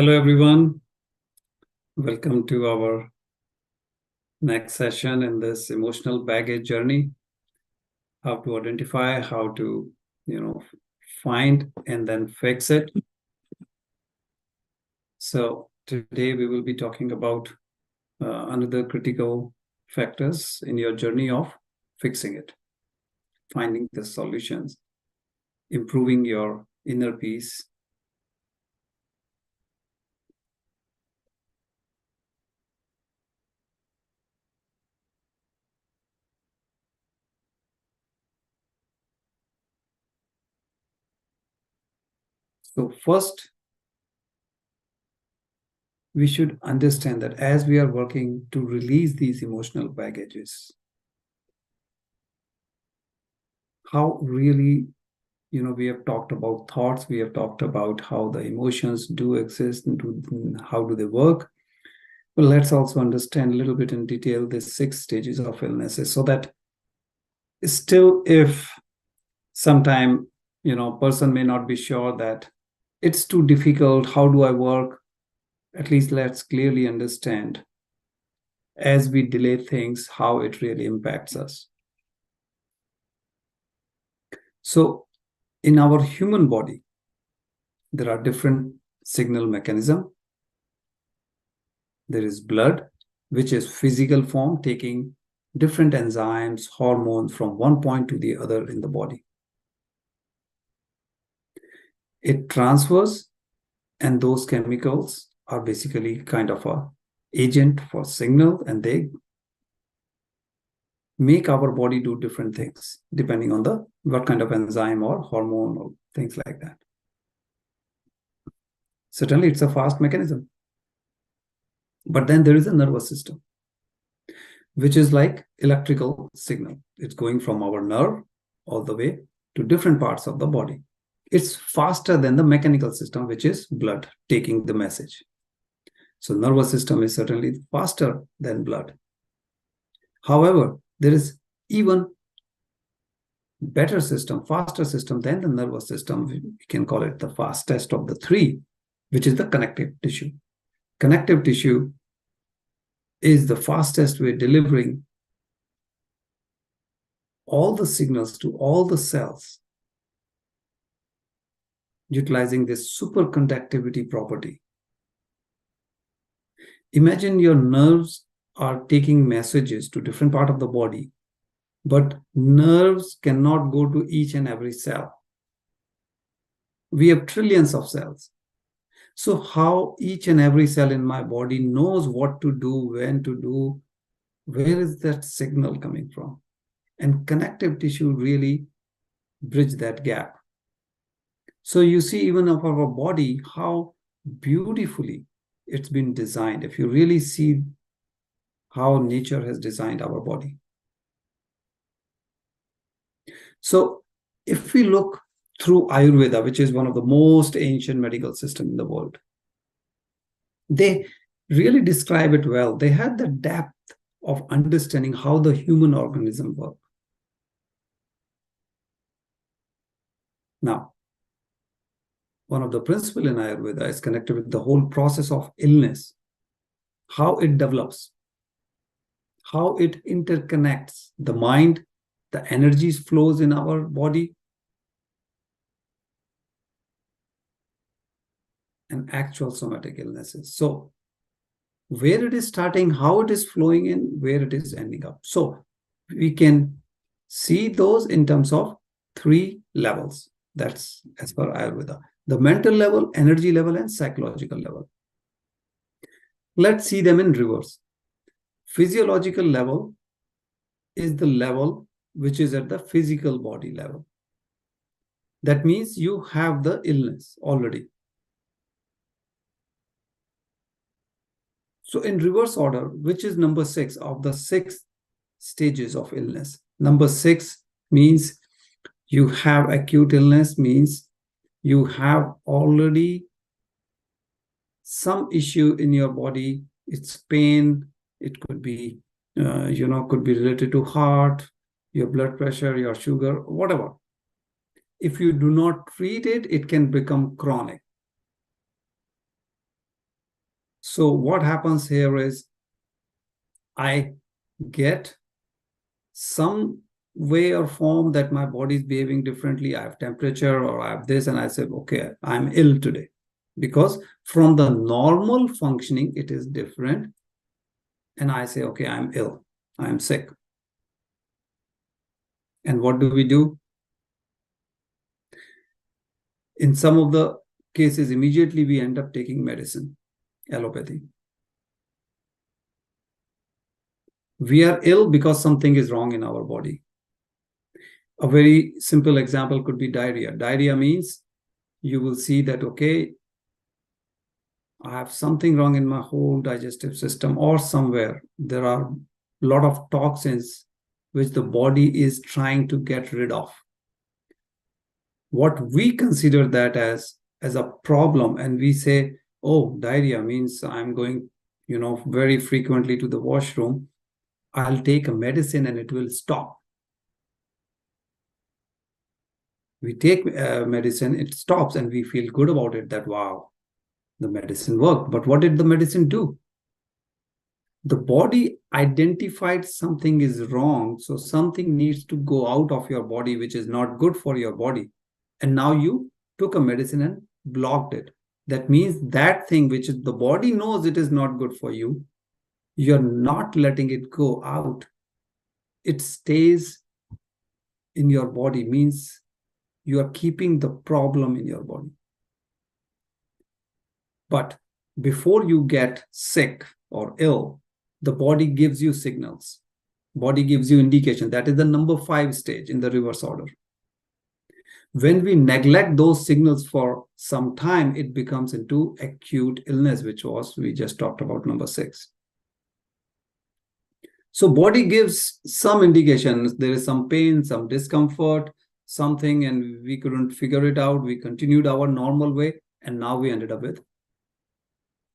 Hello, everyone. Welcome to our next session in this emotional baggage journey. How to identify, how to, find and then fix it. So today we will be talking about another critical factors in your journey of fixing it, finding the solutions, improving your inner peace. So first, we should understand that as we are working to release these emotional baggages, how really, we have talked about thoughts, we have talked about how the emotions do exist and how do they work. Well, let's also understand a little bit in detail the 6 stages of illnesses, so that still if sometime, person may not be sure that it's too difficult, how do I work? At least let's clearly understand as we delay things, how it really impacts us. So in our human body, there are different signal mechanisms. There is blood, which is physical form, taking different enzymes, hormones from one point to the other in the body. It transfers, and those chemicals are basically kind of a agent for signal, and they make our body do different things depending on the what kind of enzyme or hormone or things like that. Certainly, it's a fast mechanism. But then there is a nervous system, which is like electrical signal. It's going from our nerve all the way to different parts of the body. It's faster than the mechanical system, which is blood taking the message. So nervous system is certainly faster than blood. However, there is even better system, faster system than the nervous system. We can call it the fastest of the 3, which is the connective tissue. Connective tissue is the fastest way delivering all the signals to all the cells, utilizing this superconductivity property. Imagine your nerves are taking messages to different part of the body, but nerves cannot go to each and every cell. We have trillions of cells. So how each and every cell in my body knows what to do, when to do, where is that signal coming from? And connective tissue really bridge that gap. So you see, even of our body, how beautifully it's been designed. If you really see how nature has designed our body. So if we look through Ayurveda, which is one of the most ancient medical systems in the world, they really describe it well. They had the depth of understanding how the human organism works. Now, one of the principles in Ayurveda is connected with the whole process of illness, how it develops, how it interconnects the mind, the energies flows in our body, and actual somatic illnesses. So where it is starting, how it is flowing in, where it is ending up. So we can see those in terms of 3 levels. That's as per Ayurveda. The mental level, energy level, and psychological level. Let's see them in reverse. Physiological level is the level which is at the physical body level. That means you have the illness already. So in reverse order, which is number 6 of the 6 stages of illness? Number 6 means you have acute illness, means you have already some issue in your body. It's pain. It could be, could be related to heart, your blood pressure, your sugar, whatever. If you do not treat it, it can become chronic. So what happens here is I get some way or form that my body is behaving differently. I have temperature or I have this, and I say, okay, I'm ill today. Because from the normal functioning, it is different. And I say, okay, I'm ill, I'm sick. And what do we do? In some of the cases, immediately we end up taking medicine, allopathy. We are ill because something is wrong in our body. A very simple example could be diarrhea. Diarrhea means you will see that, okay, I have something wrong in my whole digestive system, or somewhere there are a lot of toxins which the body is trying to get rid of. What we consider that as a problem, and we say, oh, diarrhea means I'm going, very frequently to the washroom. I'll take a medicine and it will stop. We take medicine, it stops, and we feel good about it, that wow, the medicine worked. But what did the medicine do? The body identified something is wrong, so something needs to go out of your body which is not good for your body. And now you took a medicine and blocked it. That means that thing which the body knows it is not good for you, you're not letting it go out. It stays in your body, means you are keeping the problem in your body. But before you get sick or ill, the body gives you signals. Body gives you indication. That is the number 5 stage in the reverse order. When we neglect those signals for some time, it becomes into acute illness, which was, we just talked about, number 6. So body gives some indications. There is some pain, some discomfort, something, and we couldn't figure it out. We continued our normal way, and now we ended up with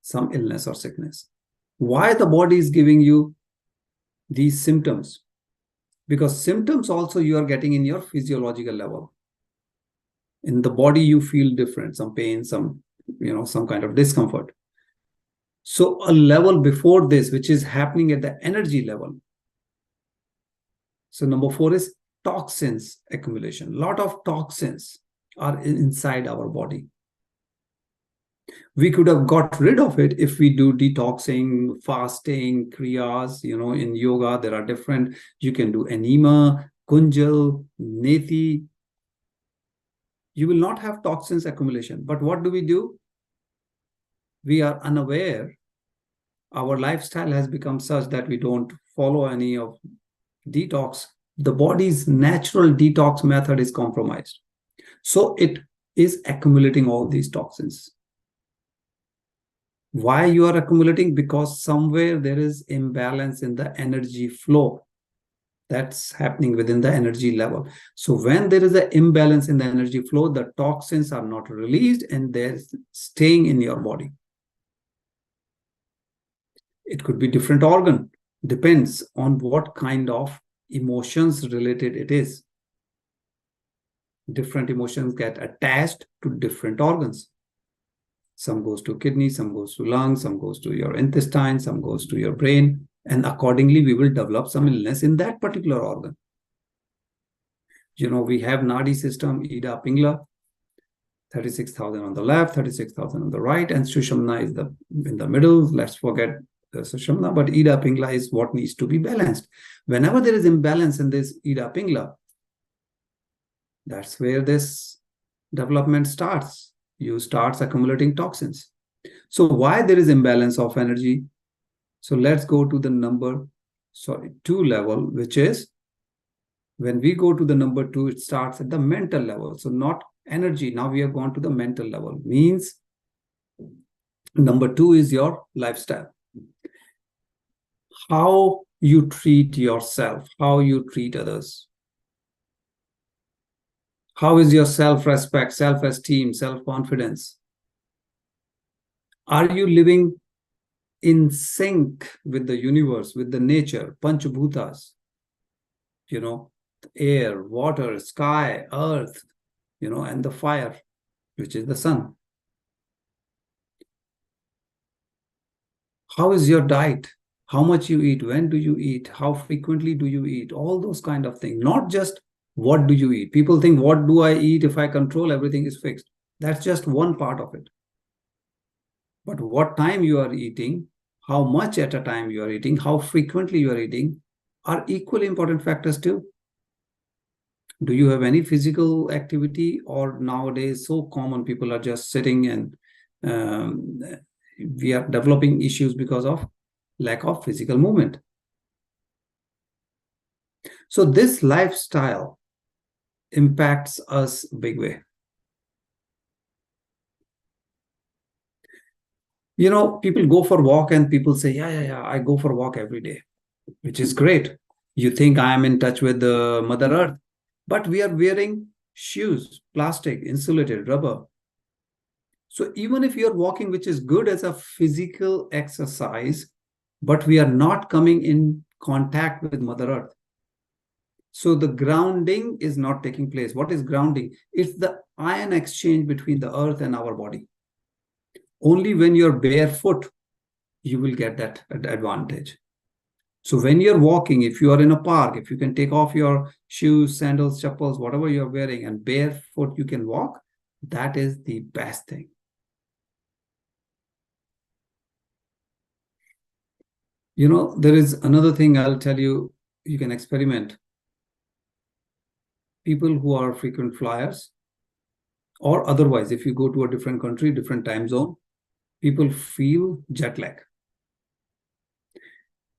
some illness or sickness. Why the body is giving you these symptoms? Because symptoms also you are getting in your physiological level. In the body, you feel different, some pain, some kind of discomfort. So a level before this, which is happening at the energy level. So number 4 is toxins accumulation. A lot of toxins are inside our body. We could have got rid of it if we do detoxing, fasting, kriyas. In yoga, there are different. You can do enema, kunjal, neti. You will not have toxins accumulation. But what do? We are unaware. Our lifestyle has become such that we don't follow any of detox. The body's natural detox method is compromised. So it is accumulating all these toxins. Why you are accumulating? Because somewhere there is imbalance in the energy flow that's happening within the energy level. So when there is an imbalance in the energy flow, the toxins are not released and they're staying in your body. It could be different organ, depends on what kind of emotions related it is. Different emotions get attached to different organs. Some goes to kidney, some goes to lungs, some goes to your intestine, some goes to your brain. And accordingly, we will develop some illness in that particular organ. We have Nadi system, Ida, Pingla, 36,000 on the left, 36,000 on the right, and Sushumna is in the middle. Let's forget the Sushumna, but Ida, Pingla is what needs to be balanced. Whenever there is imbalance in this Ida, Pingla, that's where this development starts. You start accumulating toxins. So why there is imbalance of energy? So let's go to the number 2 level, which is when we go to the number 2, it starts at the mental level. So not energy. Now we have gone to the mental level. Means number 2 is your lifestyle. How you treat yourself, how you treat others. How is your self-respect, self-esteem, self-confidence? Are you living in sync with the universe, with the nature, Panchabhutas? Air, water, sky, earth, and the fire, which is the sun. How is your diet? How much you eat? When do you eat? How frequently do you eat? All those kind of things. Not just what do you eat. People think, what do I eat? If I control, everything is fixed. That's just one part of it. But what time you are eating, how much at a time you are eating, how frequently you are eating are equally important factors too. Do you have any physical activity, or nowadays so common people are just sitting, and um, we are developing issues because of lack of physical movement. So this lifestyle impacts us big way. People go for walk and people say, yeah, I go for walk every day, which is great. You think I am in touch with the Mother Earth, but we are wearing shoes, plastic, insulated, rubber. So even if you're walking, which is good as a physical exercise, but we are not coming in contact with Mother Earth. So the grounding is not taking place. What is grounding? It's the ion exchange between the earth and our body. Only when you're barefoot, you will get that advantage. So when you're walking, if you are in a park, if you can take off your shoes, sandals, chappals, whatever you're wearing, and barefoot you can walk, that is the best thing. There is another thing I'll tell you, you can experiment. People who are frequent flyers, or otherwise, if you go to a different country, different time zone, people feel jet lag.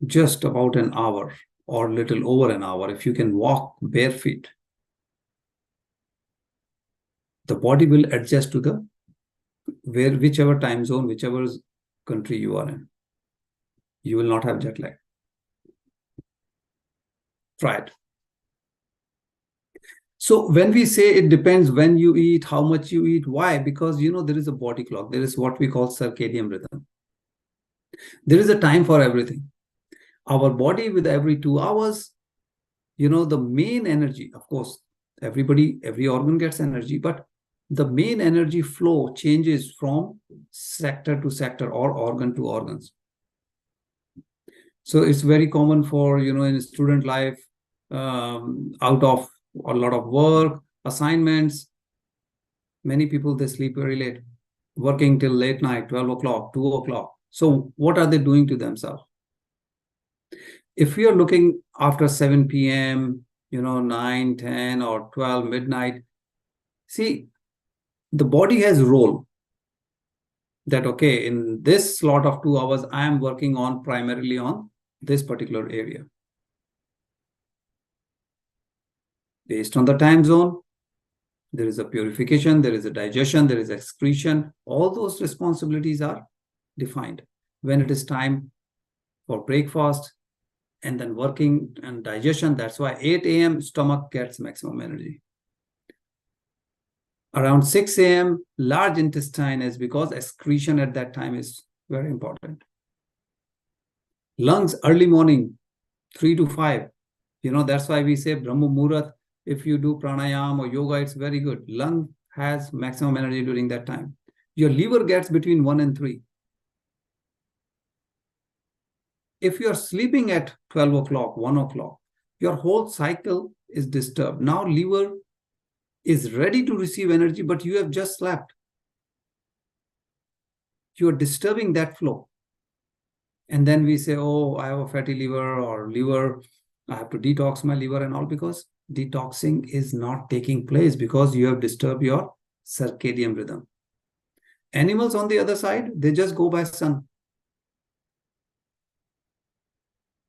Just about an hour or little over an hour, if you can walk bare feet, the body will adjust to the whichever time zone, whichever country you are in. You will not have jet lag. Try it. So when we say it depends when you eat, how much you eat, why? Because there is a body clock. There is what we call circadian rhythm. There is a time for everything. Our body, with every 2 hours, the main energy, of course, every organ gets energy, but the main energy flow changes from sector to sector or organ to organs. So it's very common for, in student life, out of a lot of work, assignments, many people, they sleep very late, working till late night, 12 o'clock, 2 o'clock. So what are they doing to themselves? If we are looking after 7 p.m., 9, 10, or 12, midnight, see, the body has role that, okay, in this slot of 2 hours, I am working on primarily on this particular area. Based on the time zone, there is a purification, there is a digestion, there is excretion. All those responsibilities are defined. When it is time for breakfast and then working and digestion, that's why 8 a.m. stomach gets maximum energy. Around 6 a.m., large intestine is because excretion at that time is very important. Lungs, early morning, 3 to 5. That's why we say Brahma Muhurat. If you do pranayam or yoga, it's very good. Lung has maximum energy during that time. Your liver gets between 1 and 3. If you're sleeping at 12 o'clock, 1 o'clock, your whole cycle is disturbed. Now liver is ready to receive energy, but you have just slept. You are disturbing that flow. And then we say, oh, I have a fatty liver, or liver, I have to detox my liver and all, because detoxing is not taking place because you have disturbed your circadian rhythm. Animals, on the other side, they just go by sun.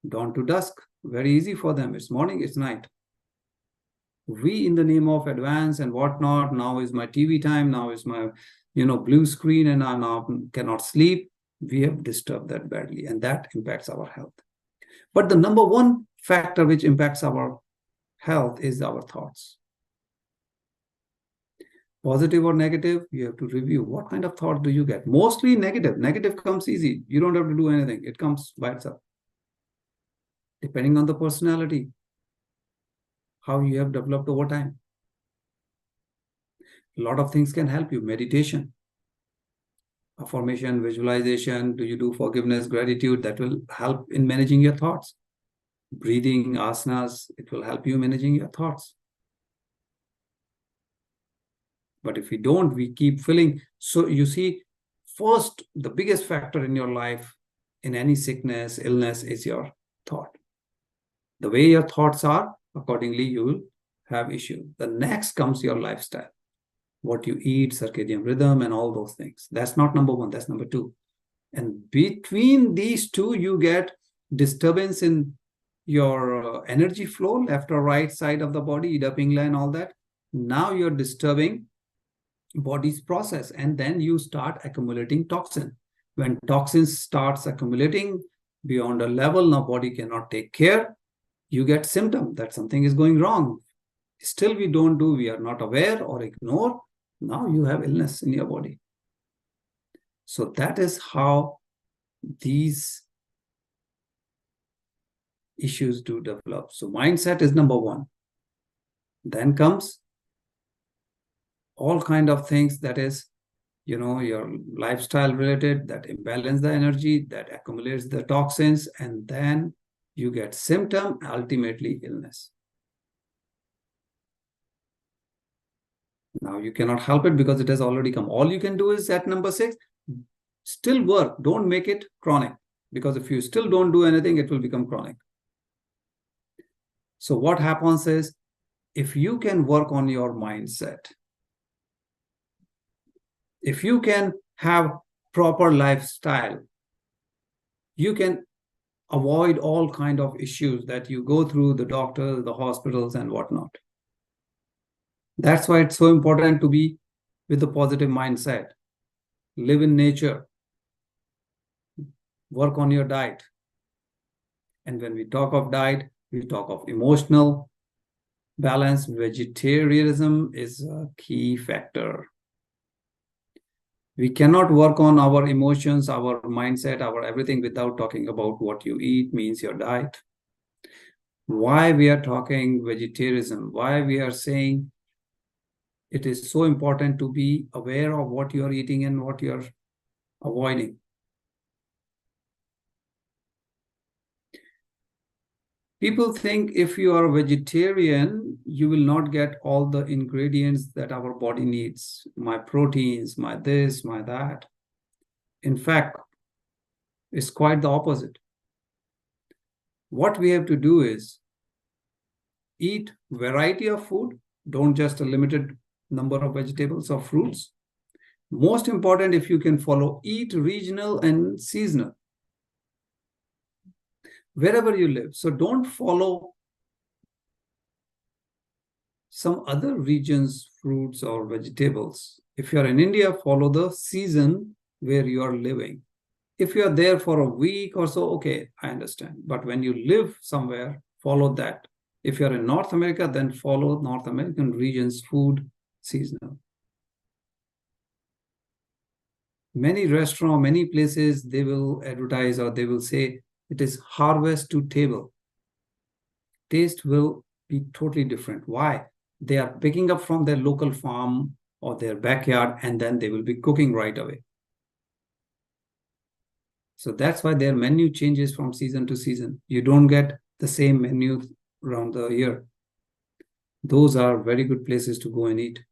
Dawn to dusk, very easy for them. It's morning, it's night. We, in the name of advance and whatnot, now is my TV time, now is my blue screen, and I now cannot sleep. We have disturbed that badly, and that impacts our health. But the number one factor which impacts our health is our thoughts. Positive or negative, you have to review what kind of thought do you get. Mostly negative. Negative comes easy. You don't have to do anything. It comes by itself. Depending on the personality, how you have developed over time. A lot of things can help you. Meditation. Affirmation, visualization, do you do forgiveness, gratitude? That will help in managing your thoughts. Breathing, asanas, it will help you managing your thoughts. But if we don't, we keep feeling. So you see, first, the biggest factor in your life, in any sickness, illness, is your thought. The way your thoughts are, accordingly, you will have issue. The next comes your lifestyle. What you eat, circadian rhythm, and all those things. That's not number one, that's number two. And between these two, you get disturbance in your energy flow, left or right side of the body, Ida Pingla and all that. Now you're disturbing body's process, and then you start accumulating toxin. When toxins starts accumulating beyond a level, now body cannot take care, you get symptom that something is going wrong. Still we don't do, we are not aware or ignore. Now you have illness in your body. So that is how these issues do develop. So mindset is number one. Then comes all kind of things that is, your lifestyle related, that imbalance the energy, that accumulates the toxins, and then you get symptom, ultimately illness. Now you cannot help it because it has already come. All you can do is at number 6, still work. Don't make it chronic, because if you still don't do anything, it will become chronic. So what happens is, if you can work on your mindset, if you can have proper lifestyle, you can avoid all kind of issues that you go through, the doctors, the hospitals, and whatnot. That's why it's so important to be with a positive mindset. Live in nature. Work on your diet. And when we talk of diet, we talk of emotional balance. Vegetarianism is a key factor. We cannot work on our emotions, our mindset, our everything without talking about what you eat, means your diet. Why we are talking vegetarianism, why we are saying it is so important to be aware of what you are eating and what you are avoiding. People think if you are a vegetarian, you will not get all the ingredients that our body needs. My proteins, my this, my that. In fact, it's quite the opposite. What we have to do is eat variety of food. Don't just a limited number of vegetables or fruits. Most important, if you can follow, eat regional and seasonal. Wherever you live. So don't follow some other regions' fruits or vegetables. If you are in India, follow the season where you are living. If you are there for a week or so, okay, I understand. But when you live somewhere, follow that. If you're in North America, then follow North American regions' food seasonal. Many restaurants, many places, they will advertise or they will say it is harvest to table. Taste will be totally different. Why? They are picking up from their local farm or their backyard, and then they will be cooking right away. So that's why their menu changes from season to season. You don't get the same menu around the year. Those are very good places to go and eat.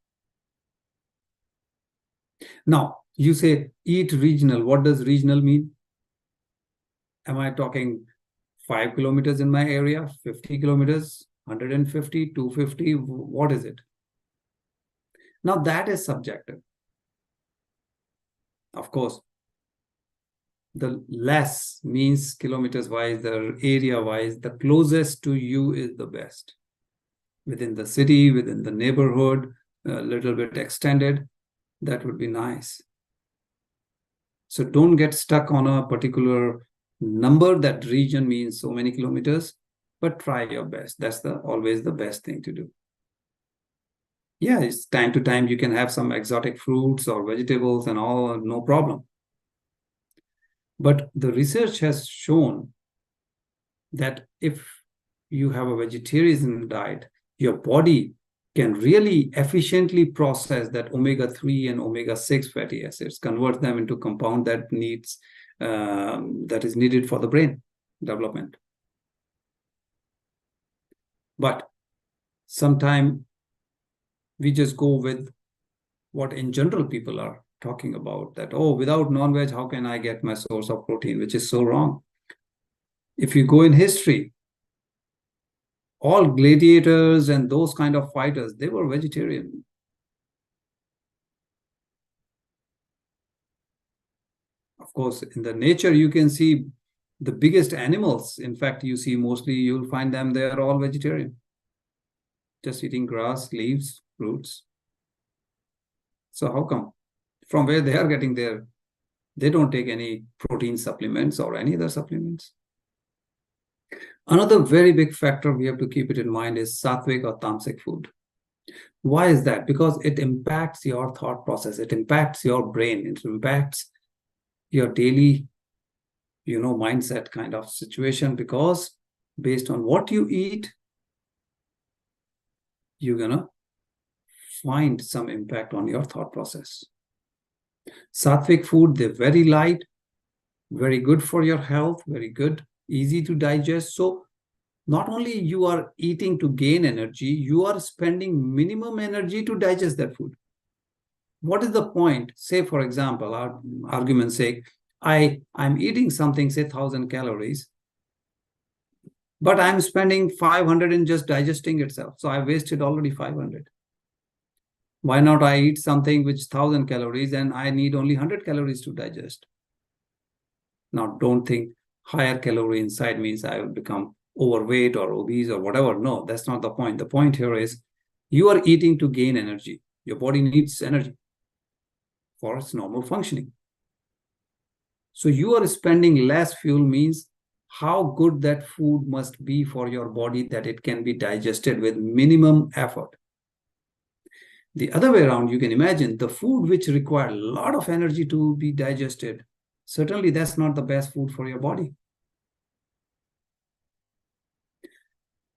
Now, you say eat regional. What does regional mean? Am I talking 5 kilometers in my area, 50 kilometers, 150, 250? What is it? Now, that is subjective. Of course, the less means kilometers wise, the area wise, the closest to you is the best. Within the city, within the neighborhood, a little bit extended, that would be nice. So don't get stuck on a particular number. That region means so many kilometers, but try your best. That's always the best thing to do. Yeah, it's time to time you can have some exotic fruits or vegetables and all, no problem. But the research has shown that if you have a vegetarian diet, your body can really efficiently process that omega-3 and omega-6 fatty acids, convert them into compound that is needed for the brain development. But sometimes we just go with what in general people are talking about, that, oh, without non-veg, how can I get my source of protein, which is so wrong. If you go in history, all gladiators and those kind of fighters, they were vegetarian. Of course, in the nature, you can see the biggest animals. In fact, you see mostly, you'll find them, they are all vegetarian, just eating grass, leaves, fruits. So how come? From where they are getting their, they don't take any protein supplements or any other supplements. Another very big factor we have to keep it in mind is sattvic or tamasic food. Why is that? Because it impacts your thought process. It impacts your brain. It impacts your daily, mindset kind of situation, because based on what you eat, you're going to find some impact on your thought process. Sattvic food, they're very light, very good for your health, very good, easy to digest. So not only you are eating to gain energy, you are spending minimum energy to digest that food. What is the point? Say, for example, our argument's sake, I'm eating something, say 1,000 calories, but I'm spending 500 in just digesting itself. So I wasted already 500. Why not I eat something which 1,000 calories and I need only 100 calories to digest? Now, don't think higher calorie inside means I will become overweight or obese or whatever. No, that's not the point. The point here is you are eating to gain energy. Your body needs energy for its normal functioning. So you are spending less fuel means how good that food must be for your body that it can be digested with minimum effort. The other way around, you can imagine the food which require a lot of energy to be digested. Certainly, that's not the best food for your body.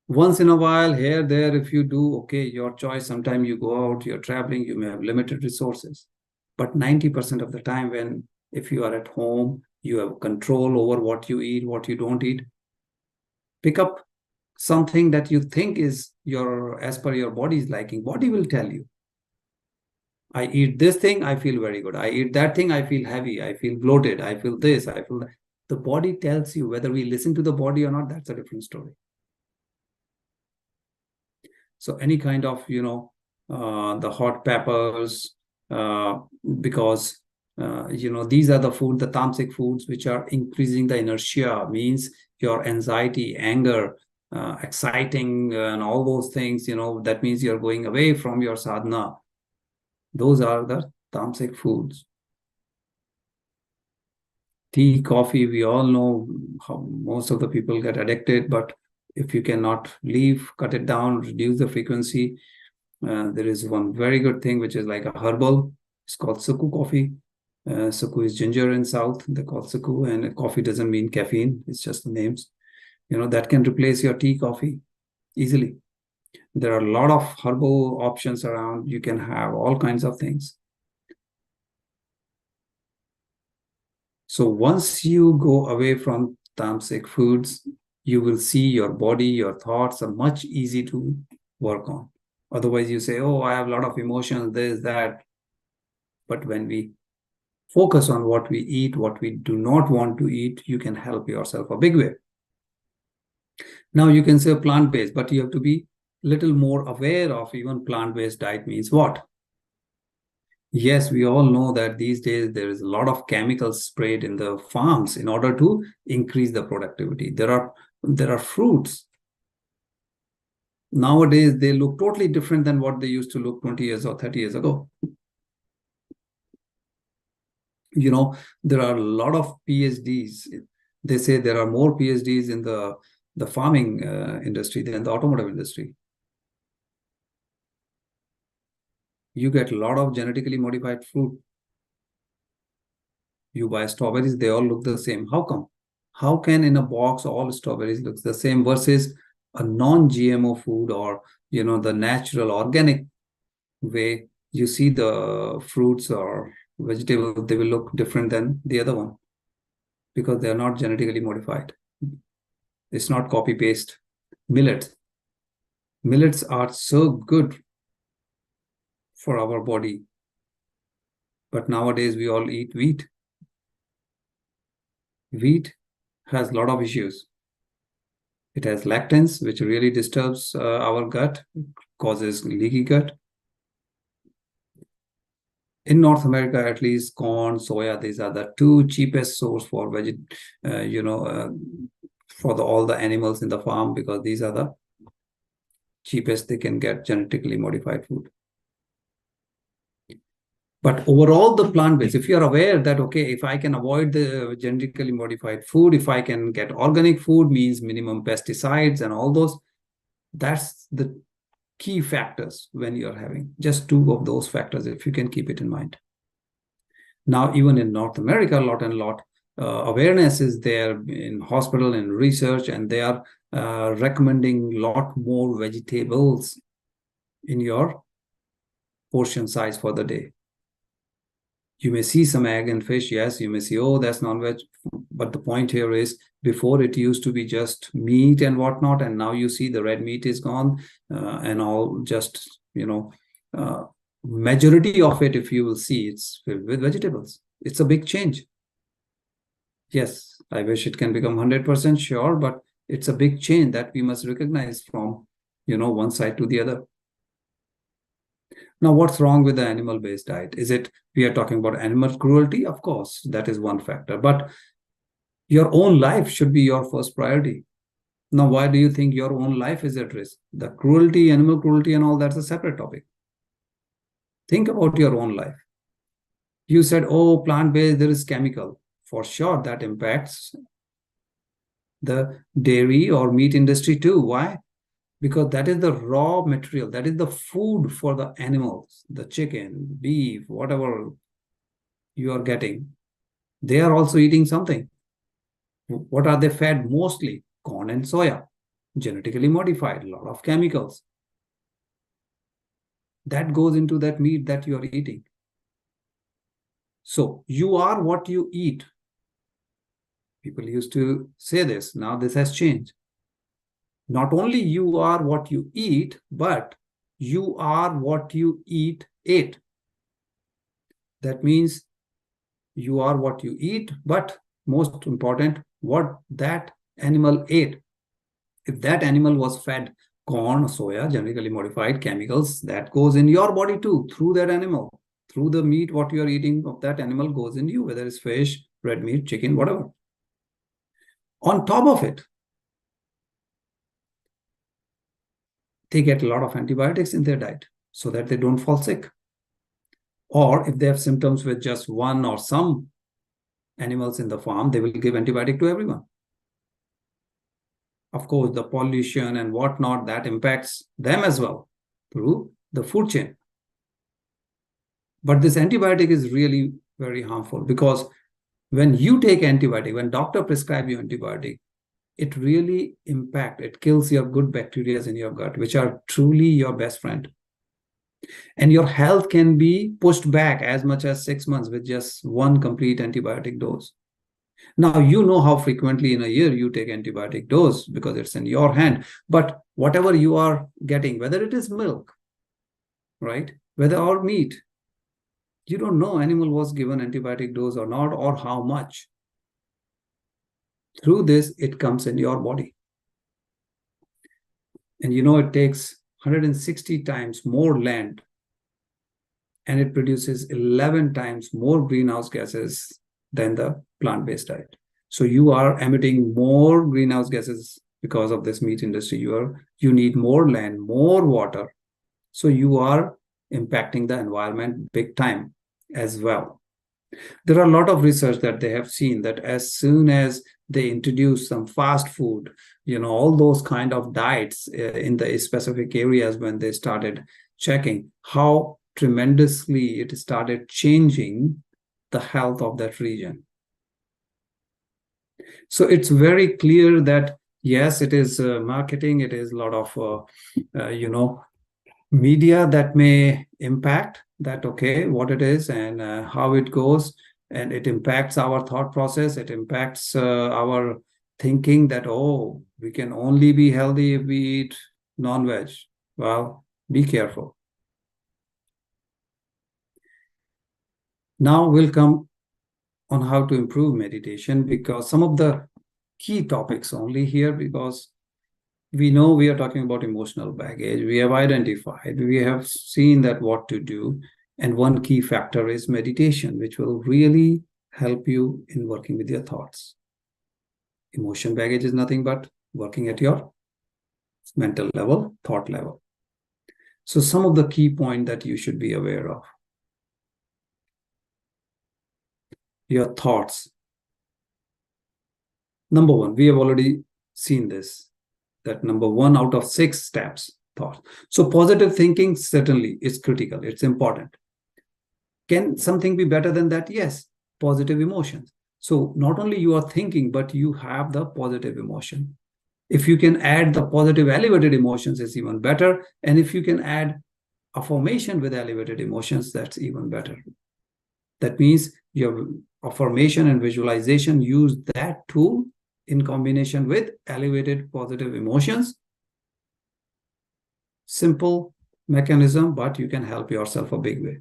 Once in a while, here, there, if you do, okay, your choice. Sometimes you go out, you're traveling, you may have limited resources. But 90% of the time, if you are at home, you have control over what you eat, what you don't eat. Pick up something that you think is as per your body's liking. Body will tell you. I eat this thing, I feel very good. I eat that thing, I feel heavy. I feel bloated. I feel this, I feel that. The body tells you. Whether we listen to the body or not, that's a different story. So any kind of, the hot peppers, because, these are the food, the tamasic foods, which are increasing the inertia, means your anxiety, anger, exciting, and all those things, that means you're going away from your sadhana. Those are the tamasic foods. Tea, coffee, we all know how most of the people get addicted, but if you cannot leave, cut it down, reduce the frequency. There is one very good thing, which is like a herbal. It's called Sukh coffee. Sukh is ginger in South. They call Sukh, and coffee doesn't mean caffeine. It's just the names. That can replace your tea, coffee easily. There are a lot of herbal options around. You can have all kinds of things. So once you go away from tamasic foods, you will see your body, your thoughts are much easy to work on. Otherwise, you say, oh, I have a lot of emotions, this, that. But when we focus on what we eat, what we do not want to eat, you can help yourself a big way. Now, you can say plant-based, but you have to be a little more aware of even plant-based diet means what. Yes, we all know that these days there is a lot of chemicals sprayed in the farms in order to increase the productivity. There are fruits. Nowadays, they look totally different than what they used to look 20 years or 30 years ago. There are a lot of PhDs. They say there are more PhDs in the farming industry than the automotive industry. You get a lot of genetically modified fruit. You buy strawberries, they all look the same. How come? How can in a box all strawberries look the same versus a non-GMO food or the natural organic way, you see the fruits or vegetables, they will look different than the other one because they are not genetically modified. It's not copy paste. Millets are so good for our body, but nowadays we all eat wheat. Wheat has a lot of issues. It has lectins, which really disturbs our gut, causes leaky gut. In North America, at least, corn, soya, these are the two cheapest source for for all the animals in the farm, because these are the cheapest they can get genetically modified food. But overall, the plant-based, if you're aware that, okay, if I can avoid the genetically modified food, if I can get organic food, means minimum pesticides and all those, that's the key factors when you're having just two of those factors, if you can keep it in mind. Now, even in North America, a lot awareness is there in hospital and research, and they are recommending a lot more vegetables in your portion size for the day. You may see some egg and fish, yes, you may see, oh, that's non-veg. But the point here is, before it used to be just meat and whatnot, and now you see the red meat is gone, and all just, majority of it, if you will see, it's filled with vegetables. It's a big change. Yes, I wish it can become 100% sure, but it's a big change that we must recognize from, one side to the other. Now, what's wrong with the animal-based diet? Is it we are talking about animal cruelty? Of course, that is one factor. But your own life should be your first priority. Now, why do you think your own life is at risk? The cruelty, animal cruelty and all, that's a separate topic. Think about your own life. You said, oh, plant-based, there is chemical. For sure, that impacts the dairy or meat industry too. Why? Because that is the raw material, that is the food for the animals, the chicken, beef, whatever you are getting. They are also eating something. What are they fed? Mostly corn and soya, genetically modified, a lot of chemicals. That goes into that meat that you are eating. So you are what you eat. People used to say this. Now this has changed. Not only you are what you eat, but you are what you ate. That means you are what you eat, but most important, what that animal ate. If that animal was fed corn, soya, genetically modified chemicals, that goes in your body too, through that animal. Through the meat, what you are eating of that animal goes in you, whether it's fish, red meat, chicken, whatever. On top of it, they get a lot of antibiotics in their diet so that they don't fall sick. Or if they have symptoms with just one or some animals in the farm, they will give antibiotic to everyone. Of course, the pollution and whatnot, that impacts them as well through the food chain. But this antibiotic is really very harmful, because when you take antibiotic, when doctor prescribe you antibiotic, it really it kills your good bacteria in your gut, which are truly your best friend. And your health can be pushed back as much as 6 months with just one complete antibiotic dose. Now, you know how frequently in a year you take antibiotic dose because it's in your hand. But whatever you are getting, whether it is milk, right, whether or meat, you don't know animal was given antibiotic dose or not, or how much. Through this, it comes in your body. And it takes 160 times more land, and it produces 11 times more greenhouse gases than the plant-based diet. So you are emitting more greenhouse gases because of this meat industry. You need more land, more water. So you are impacting the environment big time as well. There are a lot of research that they have seen that as soon as they introduce some fast food, all those kind of diets in the specific areas, when they started checking how tremendously it started changing the health of that region. So it's very clear that Yes, it is marketing. It is a lot of, media that may impact that, okay, what it is and how it goes. And it impacts our thought process. It impacts our thinking that, oh, we can only be healthy if we eat non-veg. Well, be careful. Now we'll come on how to improve meditation, because some of the key topics only here, because we know we are talking about emotional baggage. We have identified, we have seen that what to do. And one key factor is meditation, which will really help you in working with your thoughts. Emotion baggage is nothing but working at your mental level, thought level. So some of the key points that you should be aware of. Your thoughts. Number one, we have already seen this, that number 1 out of 6 steps, thought. So positive thinking certainly is critical. It's important. Can something be better than that? Yes, positive emotions. So not only you are thinking, but you have the positive emotion. If you can add the positive elevated emotions, it's even better. And if you can add affirmation with elevated emotions, that's even better. That means your affirmation and visualization, use that tool in combination with elevated positive emotions. Simple mechanism, but you can help yourself a big way.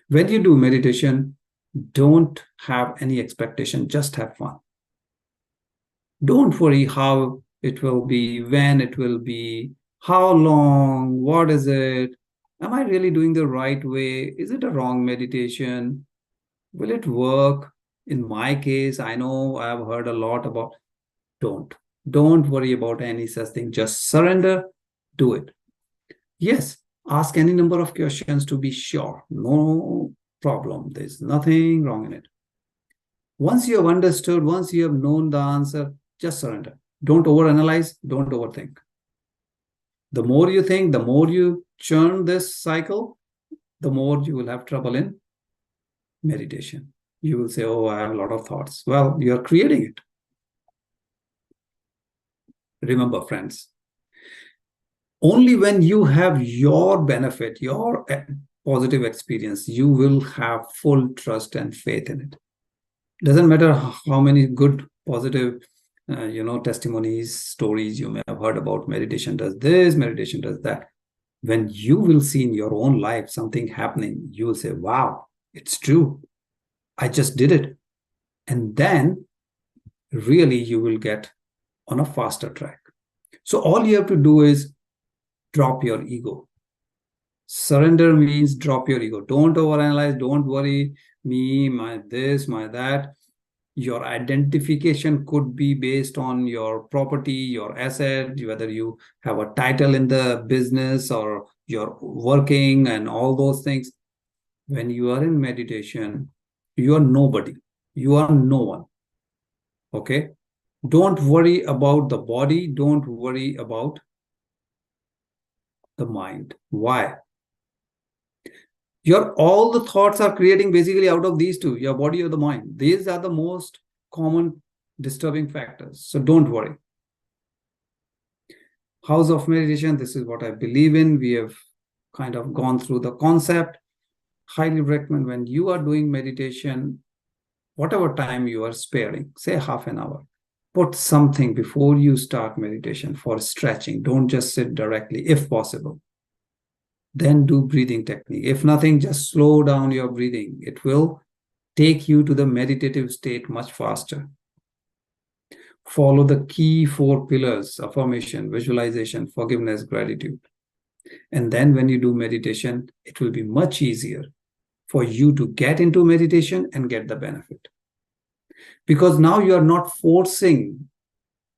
When you do meditation, don't have any expectation, just have fun. Don't worry how it will be, when it will be, how long, what is it? Am I really doing the right way? Is it a wrong meditation? Will it work? In my case, I know I've heard a lot about, don't worry about any such thing. Just surrender, do it. Yes, ask any number of questions to be sure. No problem. There's nothing wrong in it. Once you have understood, once you have known the answer, just surrender. Don't overanalyze, don't overthink. The more you think, the more you churn this cycle, the more you will have trouble in meditation. You will say, oh, I have a lot of thoughts. Well, you're creating it. Remember, friends, only when you have your benefit, your positive experience, you will have full trust and faith in it. Doesn't matter how many good, positive, testimonies, stories you may have heard about. Meditation does this, meditation does that. When you will see in your own life something happening, you will say, wow, it's true. I just did it. And then really you will get on a faster track. So all you have to do is drop your ego. Surrender means drop your ego. Don't overanalyze. Don't worry, me, my this, my that. Your identification could be based on your property, your asset, whether you have a title in the business or you're working and all those things. When you are in meditation, you are nobody. You are no one. Okay? Don't worry about the body. Don't worry about the mind. Why? All the thoughts are creating basically out of these two, your body or the mind. These are the most common disturbing factors. So don't worry. House of meditation, this is what I believe in. We have kind of gone through the concept. Highly recommend when you are doing meditation, whatever time you are sparing, say half an hour, put something before you start meditation for stretching. Don't just sit directly, if possible. Then do breathing technique. If nothing, just slow down your breathing. It will take you to the meditative state much faster. Follow the key 4 pillars: affirmation, visualization, forgiveness, gratitude. And then when you do meditation, it will be much easier for you to get into meditation and get the benefit. Because now you are not forcing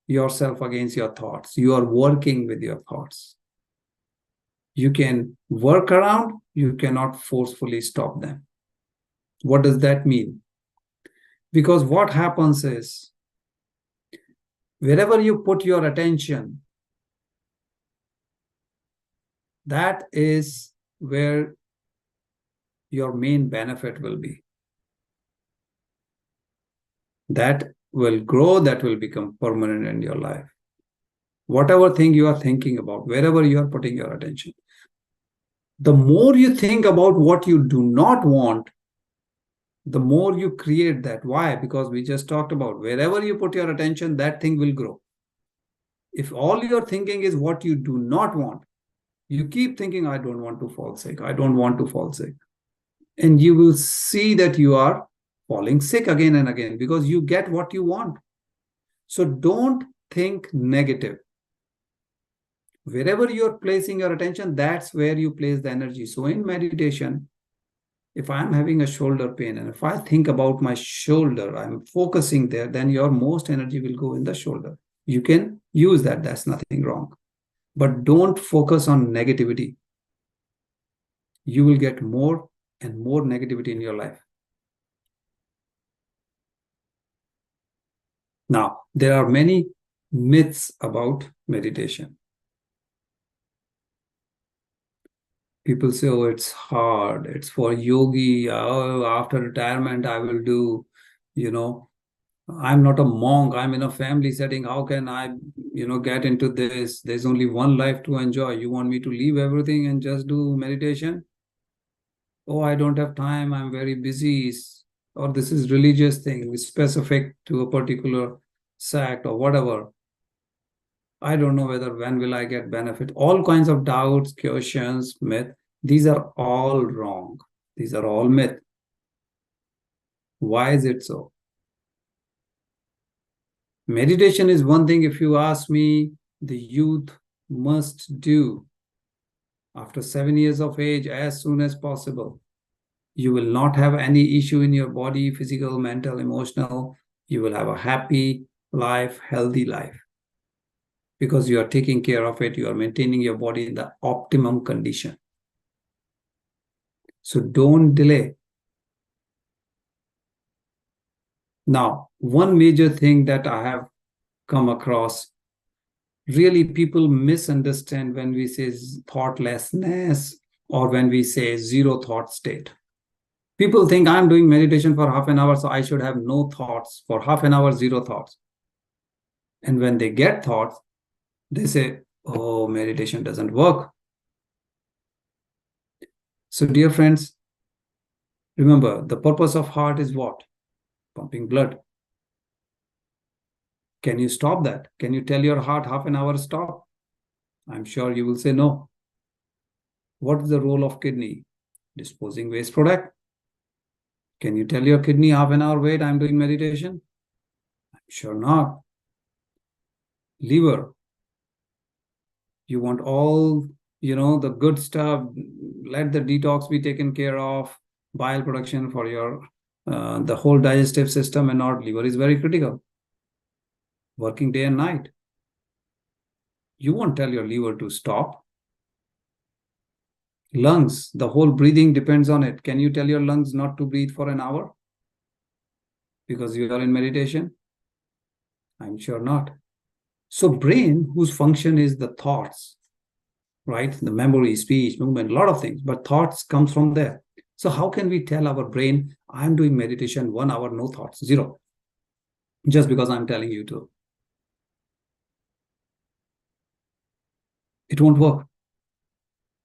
yourself against your thoughts. You are working with your thoughts. You can work around, you cannot forcefully stop them. What does that mean? Because what happens is, wherever you put your attention, that is where your main benefit will be. That will grow, that will become permanent in your life. Whatever thing you are thinking about, wherever you are putting your attention, the more you think about what you do not want, the more you create that. Why? Because we just talked about wherever you put your attention, that thing will grow. If all you're thinking is what you do not want, you keep thinking, I don't want to fall sick. I don't want to fall sick. And you will see that you are falling sick again and again because you get what you want. So don't think negative. Wherever you're placing your attention, that's where you place the energy. So in meditation, if I'm having a shoulder pain and if I think about my shoulder, I'm focusing there, then your most energy will go in the shoulder. You can use that. That's nothing wrong. But don't focus on negativity. You will get more and more negativity in your life. Now, there are many myths about meditation. People say, oh, it's hard. It's for yogi. Oh, after retirement, I will do, I'm not a monk. I'm in a family setting. How can I, get into this? There's only one life to enjoy. You want me to leave everything and just do meditation? Oh, I don't have time. I'm very busy. Or this is religious thing specific to a particular sect or whatever. I don't know whether when will I get benefit. All kinds of doubts, questions, myth. These are all wrong. These are all myth. Why is it so? Meditation is one thing, if you ask me, the youth must do after 7 years of age as soon as possible. You will not have any issue in your body, physical, mental, emotional. You will have a happy life, healthy life. Because you are taking care of it, you are maintaining your body in the optimum condition. So don't delay. Now, one major thing that I have come across, really people misunderstand when we say thoughtlessness or when we say zero thought state. People think I'm doing meditation for half an hour, so I should have no thoughts. For half an hour, zero thoughts. And when they get thoughts, they say, oh, meditation doesn't work. So, dear friends, remember, the purpose of heart is what? Pumping blood. Can you stop that? Can you tell your heart half an hour stop? I'm sure you will say no. What is the role of kidney? Disposing waste product. Can you tell your kidney half an hour wait, I'm doing meditation? I'm sure not. Liver. You want all, the good stuff. Let the detox be taken care of. Bile production for your, the whole digestive system and not liver is very critical. Working day and night. You won't tell your liver to stop. Lungs, the whole breathing depends on it. Can you tell your lungs not to breathe for an hour? Because you are in meditation? I'm sure not. So brain, whose function is the thoughts, right? The memory, speech, movement, a lot of things, but thoughts comes from there. So how can we tell our brain, I'm doing meditation 1 hour, no thoughts, zero, just because I'm telling you to? It won't work.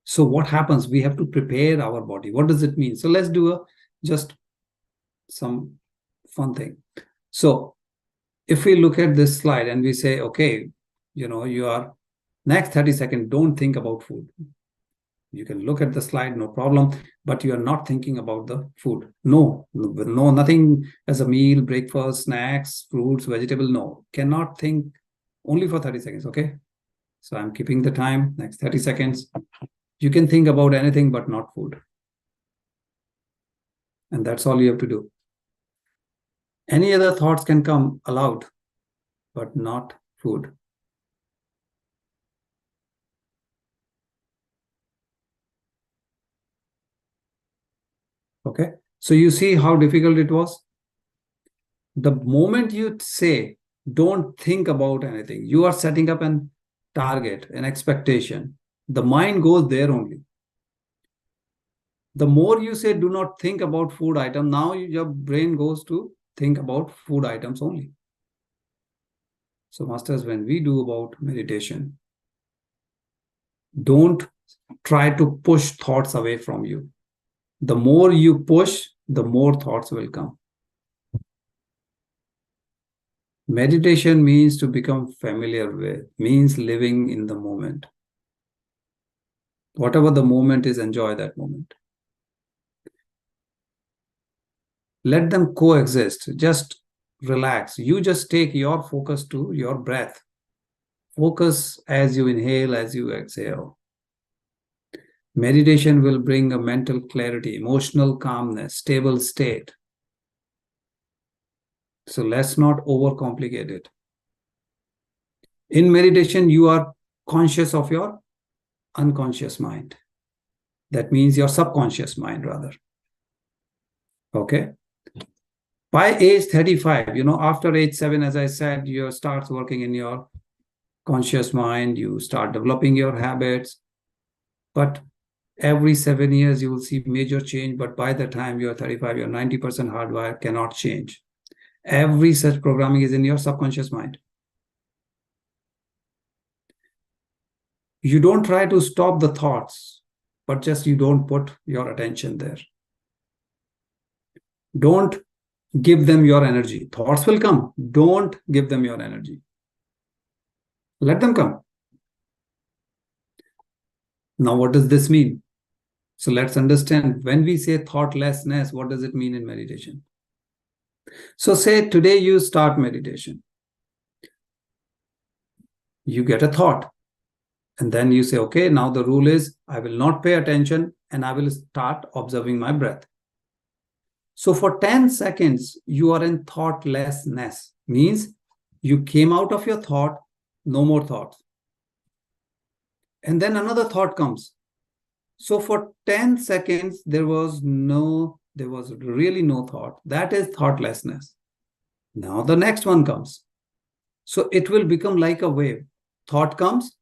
So what happens? We have to prepare our body. What does it mean? So let's do just some fun thing. So if we look at this slide and we say, okay, you are next 30 seconds, don't think about food. You can look at the slide, no problem, but you are not thinking about the food. No, nothing as a meal, breakfast, snacks, fruits, vegetable, no. Cannot think, only for 30 seconds, okay? So I'm keeping the time, next 30 seconds. You can think about anything but not food. And that's all you have to do. Any other thoughts can come allowed, but not food. Okay, so you see how difficult it was? The moment you say, don't think about anything, you are setting up an target, an expectation. The mind goes there only. The more you say, do not think about food item, now your brain goes to think about food items only. So masters, when we do about meditation, don't try to push thoughts away from you. The more you push, the more thoughts will come. Meditation means to become familiar with, means living in the moment. Whatever the moment is, enjoy that moment. Let them coexist. Just relax. You just take your focus to your breath. Focus as you inhale, as you exhale. Meditation will bring a mental clarity, emotional calmness, stable state. So let's not overcomplicate it. In meditation, you are conscious of your unconscious mind. That means your subconscious mind, rather. Okay? By age 35, after age 7, as I said, you start working in your conscious mind, you start developing your habits. But every 7 years, you will see major change. But by the time you are 35, your 90% hardwire cannot change. Every such programming is in your subconscious mind. You don't try to stop the thoughts, but just you don't put your attention there. Don't give them your energy. Thoughts will come. Don't give them your energy. Let them come. Now, what does this mean? So let's understand, when we say thoughtlessness, what does it mean in meditation? So say today you start meditation. You get a thought. And then you say, okay, now the rule is I will not pay attention and I will start observing my breath. So for 10 seconds, you are in thoughtlessness. Means you came out of your thought, no more thoughts. And then another thought comes. So for 10 seconds, there was really no thought. That is thoughtlessness. Now the next one comes. So it will become like a wave. Thought comes,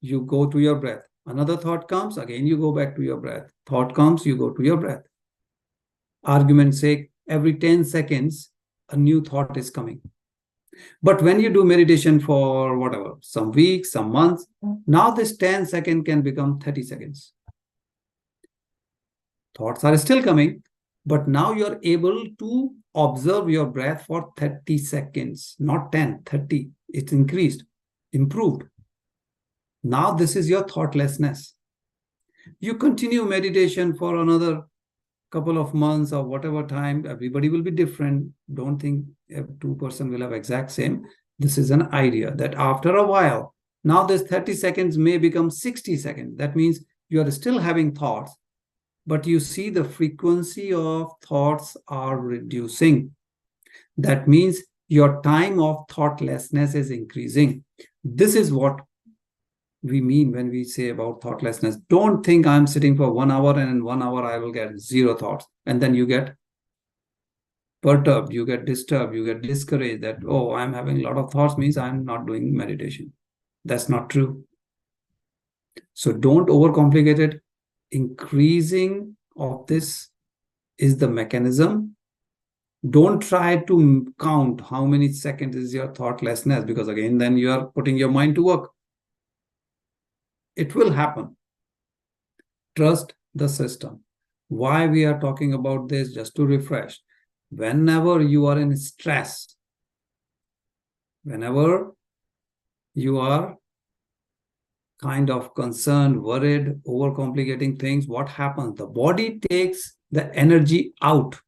you go to your breath. Another thought comes, again you go back to your breath. Thought comes, you go to your breath. Argument's sake, every 10 seconds, a new thought is coming. But when you do meditation for whatever, some weeks, some months, now this 10 seconds can become 30 seconds. Thoughts are still coming, but now you're able to observe your breath for 30 seconds, not 10, 30. It's increased, improved. Now this is your thoughtlessness. You continue meditation for another couple of months or whatever time. Everybody will be different. Don't think two person will have exact same. This is an idea that after a while, now this 30 seconds may become 60 seconds. That means you are still having thoughts, but you see the frequency of thoughts are reducing. That means your time of thoughtlessness is increasing. This is what we mean when we say about thoughtlessness. Don't think I'm sitting for 1 hour and in 1 hour I will get zero thoughts. And then you get perturbed, you get disturbed, you get discouraged that, oh, I'm having a lot of thoughts, means I'm not doing meditation. That's not true. So don't overcomplicate it. Increasing of this is the mechanism. Don't try to count how many seconds is your thoughtlessness, because again, then you are putting your mind to work. It will happen. Trust the system. Why we are talking about this? Just to refresh. Whenever you are in stress, whenever you are kind of concerned, worried, overcomplicating things, what happens? The body takes the energy out.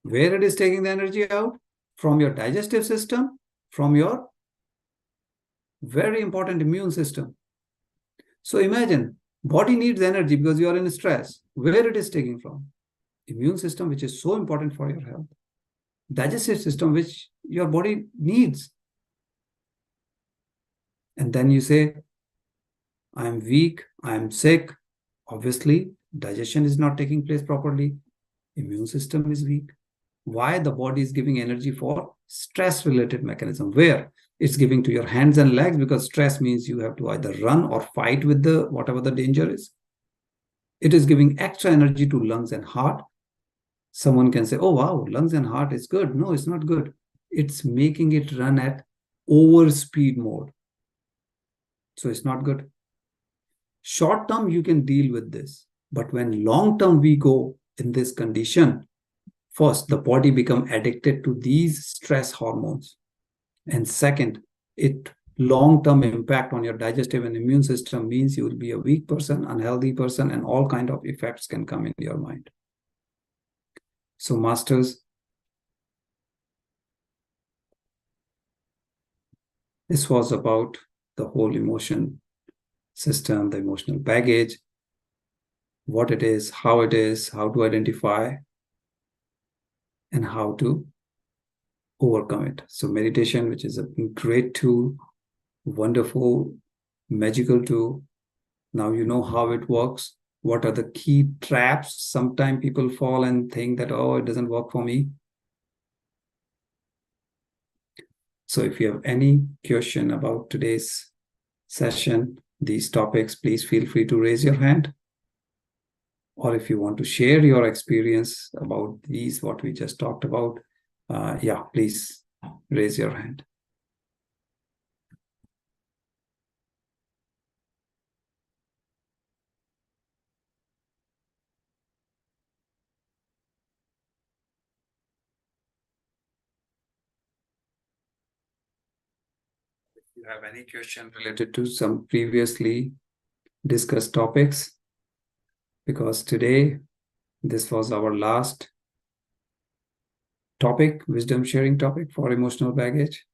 Where it is taking the energy out? From your digestive system, from your very important immune system. So imagine, body needs energy because you are in stress. Where it is taking from? Immune system, which is so important for your health. Digestive system, which your body needs. And then you say, I'm weak, I'm sick. Obviously, digestion is not taking place properly. Immune system is weak. Why? The body is giving energy for stress-related mechanism. Where? It's giving to your hands and legs, because stress means you have to either run or fight with the whatever the danger is. It is giving extra energy to lungs and heart. Someone can say, oh, wow, lungs and heart is good. No, it's not good. It's making it run at over speed mode. So it's not good. Short term, you can deal with this. But when long term we go in this condition, first, the body become addicted to these stress hormones. And second, it long-term impact on your digestive and immune system means you will be a weak person, unhealthy person, and all kind of effects can come in your mind. So, masters, this was about the whole emotion system, the emotional baggage, what it is, how to identify, and how to overcome it. So, meditation, which is a great tool, wonderful, magical tool. Now you know how it works. What are the key traps? Sometimes people fall and think that, oh, it doesn't work for me. So if you have any question about today's session, these topics, please feel free to raise your hand. Or if you want to share your experience about these, what we just talked about, yeah, please raise your hand. If you have any question related to some previously discussed topics, because today this was our last topic, wisdom sharing topic for emotional baggage.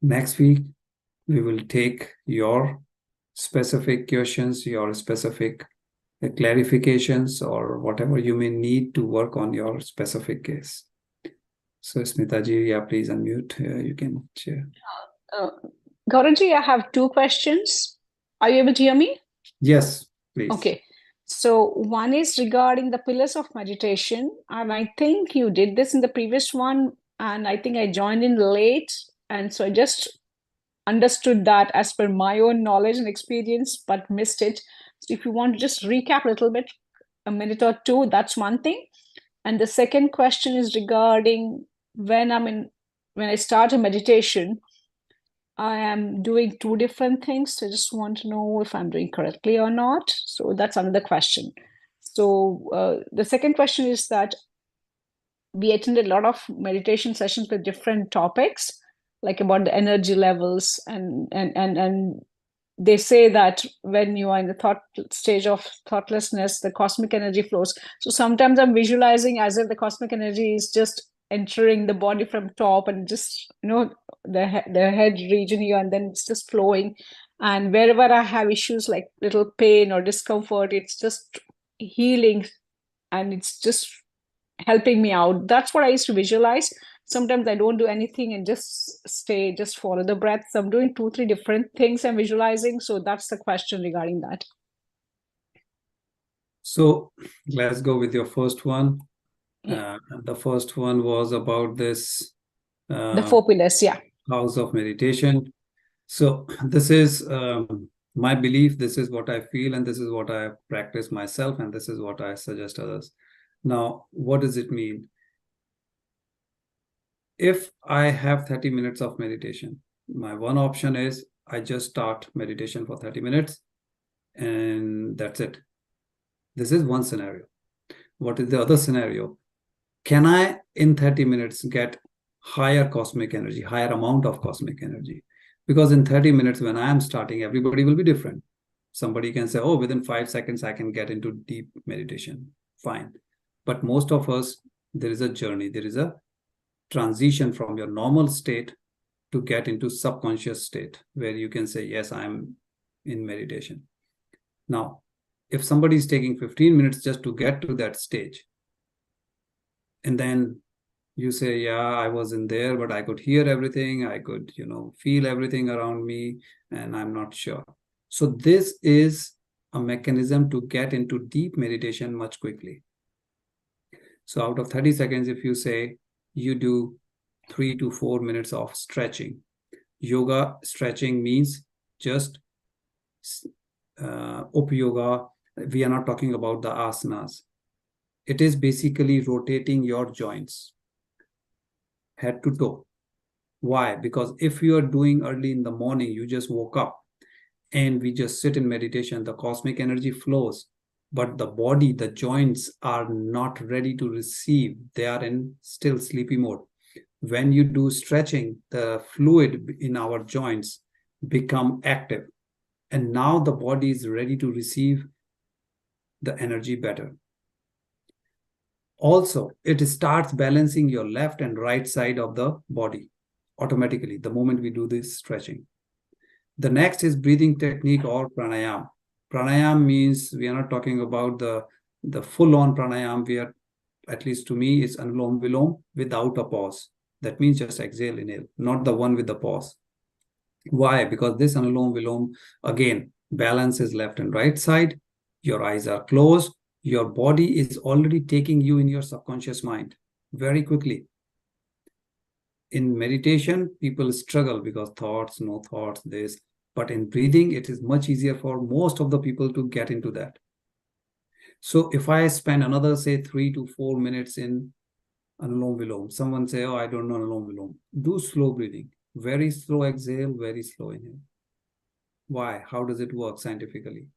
Next week, we will take your specific questions, your specific clarifications, or whatever you may need to work on your specific case. So, Smitaji, yeah, please unmute. You can share. Gaurav, I have two questions. Are you able to hear me? Yes, please. Okay. So one is regarding the pillars of meditation. And I think you did this in the previous one, and I think I joined in late. And so I just understood that as per my own knowledge and experience, but missed it. So if you want to just recap a little bit, a minute or two, that's one thing. And the second question is regarding when I start a meditation, I am doing two different things. So I just want to know if I'm doing correctly or not. So that's another question. So the second question is that we attended a lot of meditation sessions with different topics, like about the energy levels, and they say that when you are in the thought stage of thoughtlessness, the cosmic energy flows. So sometimes I'm visualizing as if the cosmic energy is just entering the body from top and just the head region here, and then it's just flowing. And wherever I have issues like little pain or discomfort, it's just healing, and it's just helping me out. That's what I used to visualize. Sometimes I don't do anything and just follow the breath. So I'm doing two, three different things I'm visualizing. So that's the question regarding that. So let's go with your first one. Yeah. The first one was about this the 4 pillars, yeah. House of meditation. So this is my belief, this is what I feel, and this is what I practice myself, and this is what I suggest others. Now, what does it mean? If I have 30 minutes of meditation, my one option is I just start meditation for 30 minutes and that's it. This is one scenario. What is the other scenario? Can I, in 30 minutes, get higher cosmic energy, higher amount of cosmic energy? Because in 30 minutes, when I am starting, everybody will be different. Somebody can say, oh, within 5 seconds, I can get into deep meditation. Fine. But most of us, there is a journey. There is a transition from your normal state to get into subconscious state where you can say, yes, I'm in meditation. Now, if somebody is taking 15 minutes just to get to that stage, and then you say, yeah, I was in there, but I could hear everything. I could, feel everything around me, and I'm not sure. So this is a mechanism to get into deep meditation much quickly. So out of 30 seconds, if you say you do 3 to 4 minutes of stretching, yoga stretching means just up yoga. We are not talking about the asanas. It is basically rotating your joints, head to toe. Why? Because if you are doing early in the morning, you just woke up and we just sit in meditation, the cosmic energy flows, but the body, the joints are not ready to receive. They are in still sleepy mode. When you do stretching, the fluid in our joints become active. And now the body is ready to receive the energy better. Also, it starts balancing your left and right side of the body automatically the moment we do this stretching. The next is breathing technique or pranayam. Pranayam means we are not talking about the full-on pranayam. We are, at least to me, is anulom vilom without a pause. That means just exhale, inhale, not the one with the pause. Why? Because this anulom vilom, again, balances left and right side. Your eyes are closed. Your body is already taking you in your subconscious mind very quickly. In meditation, people struggle because thoughts, no thoughts, this. But in breathing, it is much easier for most of the people to get into that. So if I spend another, say, 3 to 4 minutes in Anulom Vilom, someone say, oh, I don't know Anulom Vilom. Do slow breathing. Very slow exhale, very slow inhale. Why? How does it work scientifically?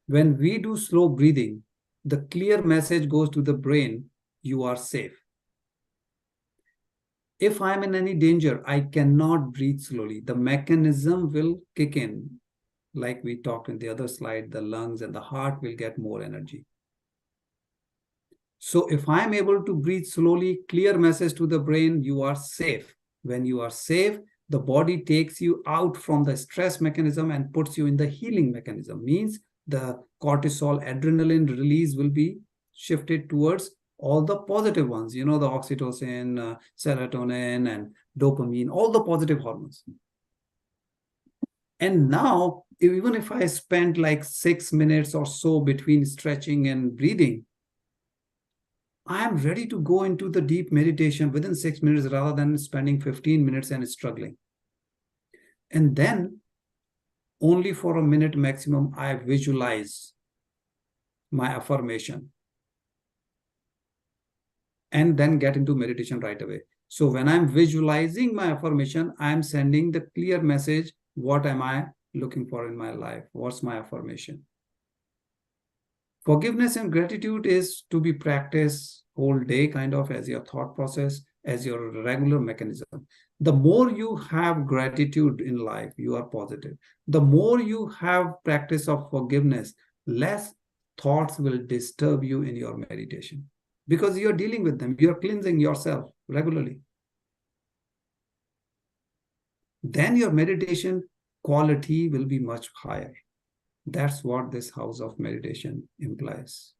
When we do slow breathing, the clear message goes to the brain, you are safe. If I'm in any danger, I cannot breathe slowly. The mechanism will kick in. Like we talked in the other slide, the lungs and the heart will get more energy. So if I'm able to breathe slowly, clear message to the brain, you are safe. When you are safe, the body takes you out from the stress mechanism and puts you in the healing mechanism. Means the cortisol, adrenaline release will be shifted towards all the positive ones, you know, the oxytocin, serotonin, and dopamine, all the positive hormones. And now, even if I spend like 6 minutes or so between stretching and breathing, I am ready to go into the deep meditation within 6 minutes rather than spending 15 minutes and struggling. And then, only for a minute maximum, I visualize my affirmation. And then get into meditation right away. So when I'm visualizing my affirmation, I'm sending the clear message, what am I looking for in my life? What's my affirmation? Forgiveness and gratitude is to be practiced whole day, kind of as your thought process, as your regular mechanism. The more you have gratitude in life, you are positive. The more you have practice of forgiveness, less thoughts will disturb you in your meditation. Because you're dealing with them, you're cleansing yourself regularly. Then your meditation quality will be much higher. That's what this house of meditation implies.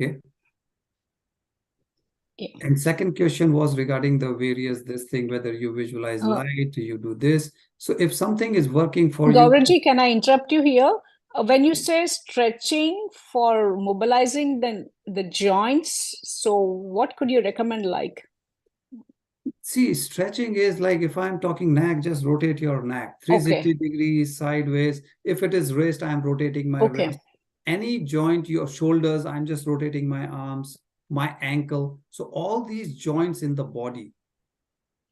Okay. Yeah. And second question was regarding the various this thing, whether you visualize light, you do this. So if something is working for you, Gauravji, can I interrupt you here? When you say stretching for mobilizing the joints, so what could you recommend like? see, stretching is like if I'm talking neck, just rotate your neck 360 degrees sideways. If it is wrist, I'm rotating my wrist. Any joint, your shoulders, I'm just rotating my arms, my ankle. So all these joints in the body,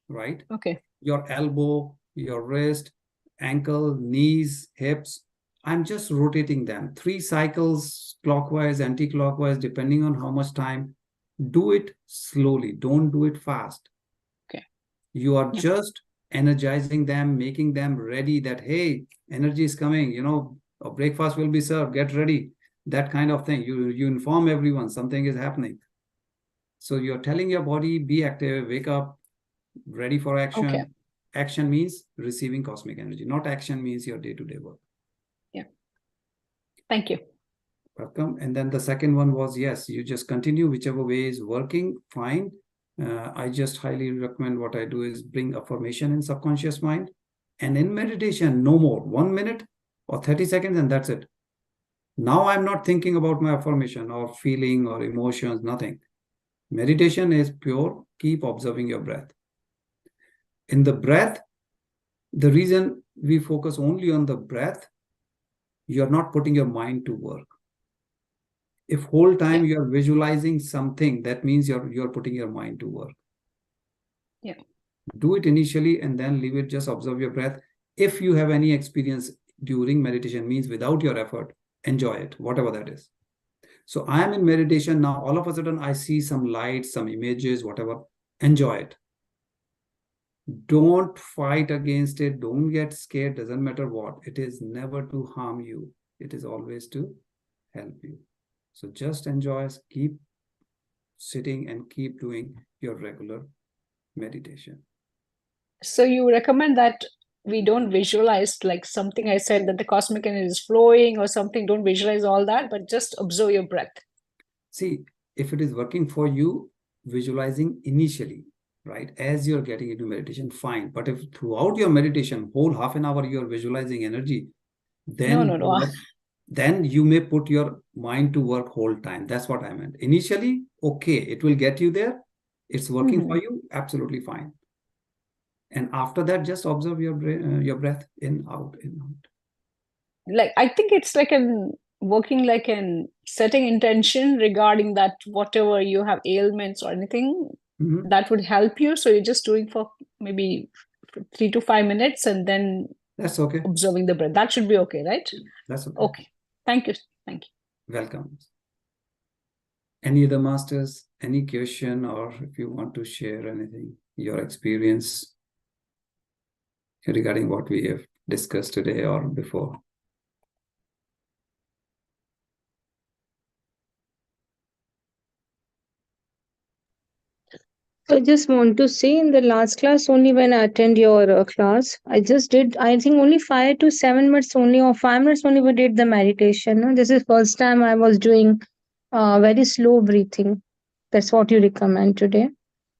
right? Okay. Your elbow, your wrist, ankle, knees, hips. I'm just rotating them 3 cycles clockwise, anti-clockwise, depending on how much time. Do it slowly. Don't do it fast. Okay. You are just energizing them, making them ready that, hey, energy is coming, you know, a breakfast will be served, get ready. That kind of thing. You inform everyone something is happening. So you're telling your body, be active, wake up, ready for action. Okay. Action means receiving cosmic energy, not action means your day-to-day work. Yeah. Thank you. Welcome. And then the second one was, yes, you just continue whichever way is working, fine. I just highly recommend what I do is bring affirmation in subconscious mind. And in meditation, no more, 1 minute or 30 seconds, and that's it. Now I'm not thinking about my affirmation or feeling or emotions, nothing. Meditation is pure, keep observing your breath. In the breath, the reason we focus only on the breath you're not putting your mind to work. If whole time Yeah. you're visualizing something, that means you're putting your mind to work. Yeah. Do it initially and then leave it, just observe your breath. If you have any experience during meditation, means without your effort, enjoy it, whatever that is. So I am in meditation now, all of a sudden I see some lights, some images, whatever. Enjoy it. Don't fight against it. Don't get scared. Doesn't matter what. It is never to harm you. It is always to help you. So just enjoy, keep sitting and keep doing your regular meditation. So you recommend that we don't visualize like something I said that the cosmic energy is flowing or something. Don't visualize all that, but just observe your breath. See, if it is working for you, visualizing initially, right, as you're getting into meditation, fine. But if throughout your meditation, whole half an hour, you're visualizing energy, No, then no, no. then you may put your mind to work whole time. That's what I meant. Initially, okay, it will get you there. It's working for you, absolutely fine. And after that, just observe your breath in, out, in, out. Like I think it's like an working like an setting intention regarding that whatever you have ailments or anything Mhm. that would help you. So you're just doing for maybe 3 to 5 minutes and then That's okay. observing the breath. That should be okay, right? That's okay. Okay. Thank you. Thank you. Welcome. Any other masters, any question, or if you want to share anything, your experience regarding what we have discussed today or before? I just want to say in the last class, only when I attend your class, I just did, I think only 5 to 7 minutes only, or 5 minutes only we did the meditation. No? This is first time I was doing very slow breathing. That's what you recommend today.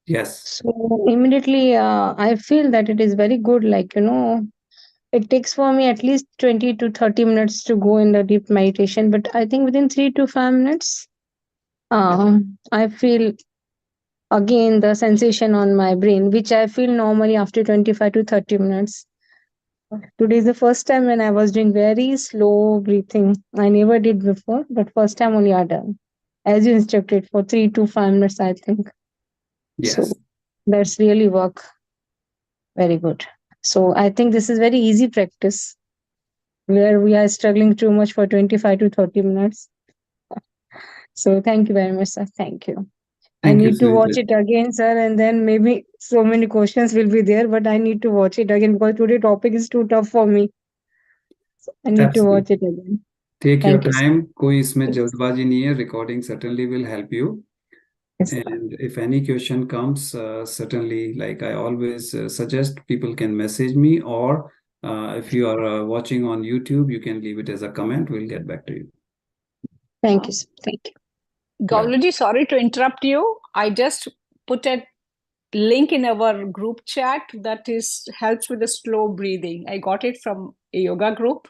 Yes. So immediately I feel that it is very good. Like, it takes for me at least 20 to 30 minutes to go in the deep meditation. But I think within 3 to 5 minutes, I feel again the sensation on my brain, which I feel normally after 25 to 30 minutes. Today is the first time when I was doing very slow breathing. I never did before, but first time only I done. As you instructed for 3 to 5 minutes, I think. Yes. So that's really work very good. So I think this is very easy practice where we are struggling too much for 25 to 30 minutes. So thank you very much, sir. Thank you. I Thank you, need to watch Sujit. it again, sir, and then maybe so many questions will be there, but I need to watch it again because today topic is too tough for me. So I need to Absolutely. watch it again. Take your Thank you, sir. time. कोई इसमें Yes, जल्दबाजी नहीं है. Recording certainly will help you. yes, sir. And if any question comes, certainly, like I always suggest, people can message me, or if you are watching on YouTube, you can leave it as a comment. We'll get back to you. Thank you, sir. Thank you. Well, Gaurav, sorry to interrupt you. I just put a link in our group chat that is helps with the slow breathing. I got it from a yoga group,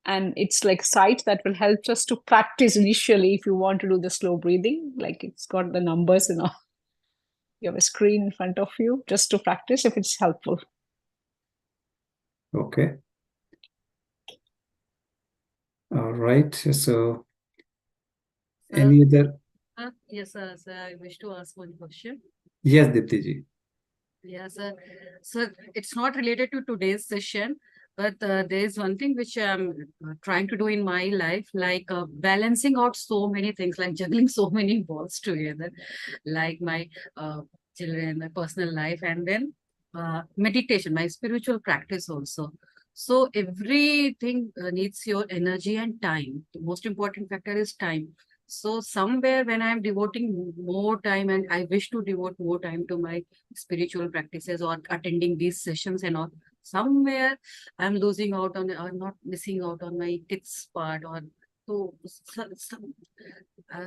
and it's like site that will help us to practice initially if you want to do the slow breathing. Like it's got the numbers and all. You have a screen in front of you just to practice if it's helpful. okay. All right. So, any other? Yes, sir. I wish to ask one question. Yes, Dipti ji. Yes, sir. So it's not related to today's session, but there is one thing which I'm trying to do in my life, like balancing out so many things, like juggling so many balls together, like my children, my personal life, and then meditation, my spiritual practice also. So everything needs your energy and time. The most important factor is time. So somewhere when I'm devoting more time and I wish to devote more time to my spiritual practices or attending these sessions and all, somewhere I'm losing out on or not missing out on my kids part or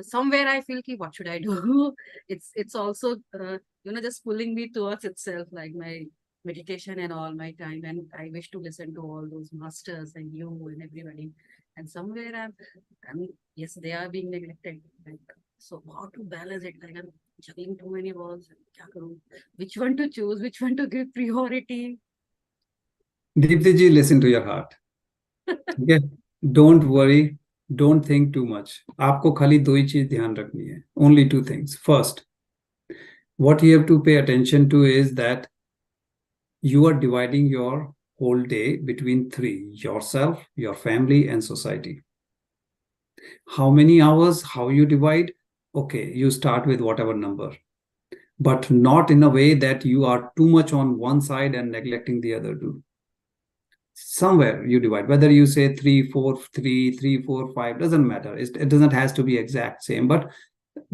somewhere I feel ki what should I do? It's also just pulling me towards itself, like my meditation and all my time, and I wish to listen to all those masters and you and everybody. And somewhere I'm yes, they are being neglected. Like, so how to balance it? Like I'm juggling too many balls. Kya karu? Which one to choose? Which one to give priority? Dipti ji, listen to your heart. Okay. Don't worry, don't think too much. आपको खाली दो ही चीज ध्यान रखनी है. Only two things. First, what you have to pay attention to is that you are dividing your whole day between three: yourself, your family, and society. How many hours, how you divide? Okay, you start with whatever number, but not in a way that you are too much on one side and neglecting the other two. Somewhere you divide, whether you say 3 4 3 3 4 5, doesn't matter. It doesn't has to be exact same, but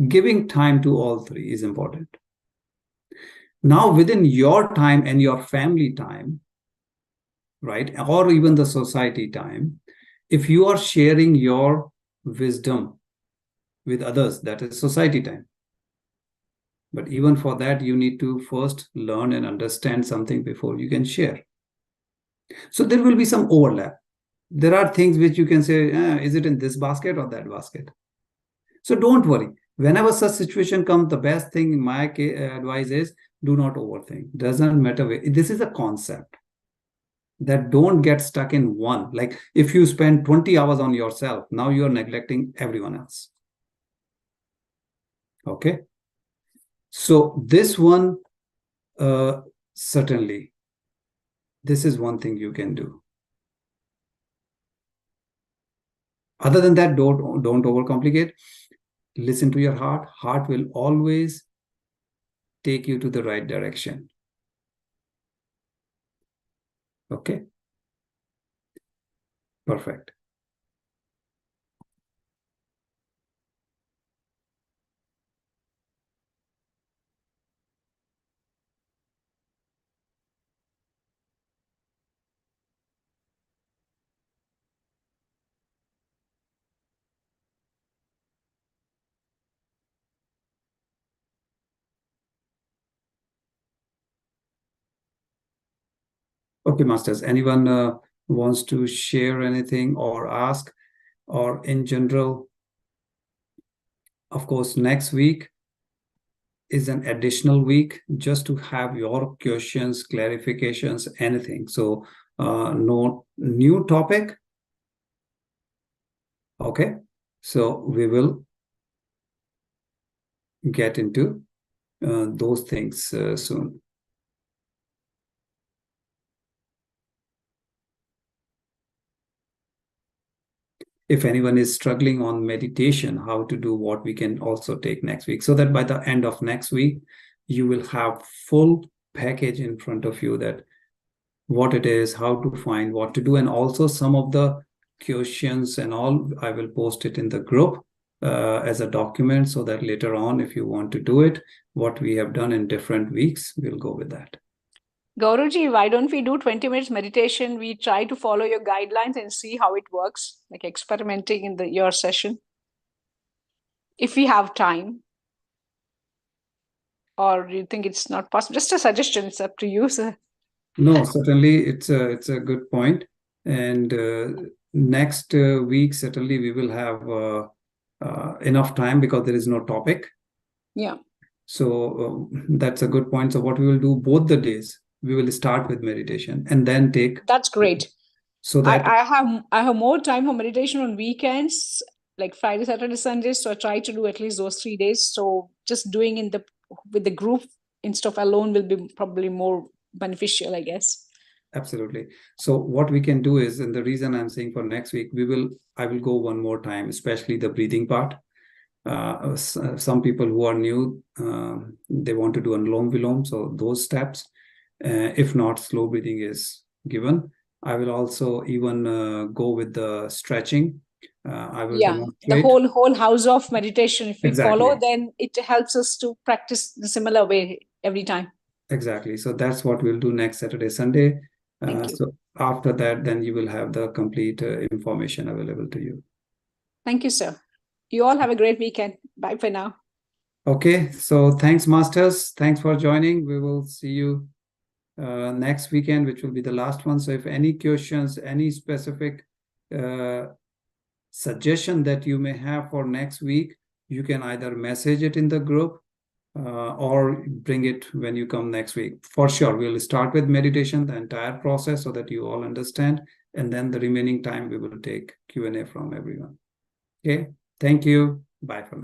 giving time to all three is important. Now, within your time and your family time, right, or even the society time, if you are sharing your wisdom with others, that is society time. But even for that, you need to first learn and understand something before you can share. So there will be some overlap. There are things which you can say, is it in this basket or that basket? So don't worry. Whenever such situation comes, the best thing in my advice is do not overthink. Doesn't matter. This is a concept that don't get stuck in one. Like if you spend 20 hours on yourself, now you're neglecting everyone else. Okay. So this one, certainly, this is one thing you can do. Other than that, don't overcomplicate. Listen to your heart. Heart will always take you to the right direction. Okay. Perfect. Okay, masters, anyone wants to share anything or ask, or in general? Of course, next week is an additional week just to have your questions, clarifications, anything. So no new topic. Okay, so we will get into those things soon. If anyone is struggling on meditation, how to do, what we can also take next week, so that by the end of next week, you will have full package in front of you, that what it is, how to find, what to do, and also some of the questions and all, I will post it in the group as a document, so that later on, if you want to do it, what we have done in different weeks, we'll go with that. Gauravji, why don't we do 20 minutes meditation? We try to follow your guidelines and see how it works, like experimenting in your session, if we have time. Or do you think it's not possible? Just a suggestion, it's up to you, sir. No, certainly it's a good point. And next week, certainly we will have enough time, because there is no topic. Yeah. So that's a good point. So what we will do both the days, we will start with meditation and then take. That's great. So that I have more time for meditation on weekends, like Friday, Saturday, Sunday. So I try to do at least those 3 days. So just doing with the group instead of alone will be probably more beneficial, I guess. Absolutely. So what we can do is, and the reason I'm saying for next week, I will go one more time, especially the breathing part. Some people who are new, they want to do Anulom Vilom, so those steps. If not, slow breathing is given. I will also even go with the stretching. I will the whole house of meditation. If we follow, then it helps us to practice the similar way every time. Exactly. So that's what we'll do next Saturday, Sunday. So after that, then you will have the complete information available to you. Thank you, sir. You all have a great weekend. Bye for now. Okay. So thanks, masters. Thanks for joining. We will see you next weekend, which will be the last one. So if any questions, any specific suggestion that you may have for next week, you can either message it in the group or bring it when you come next week. For sure, we'll start with meditation, the entire process, so that you all understand. And then the remaining time, we will take Q&A from everyone. Okay. Thank you. Bye for now.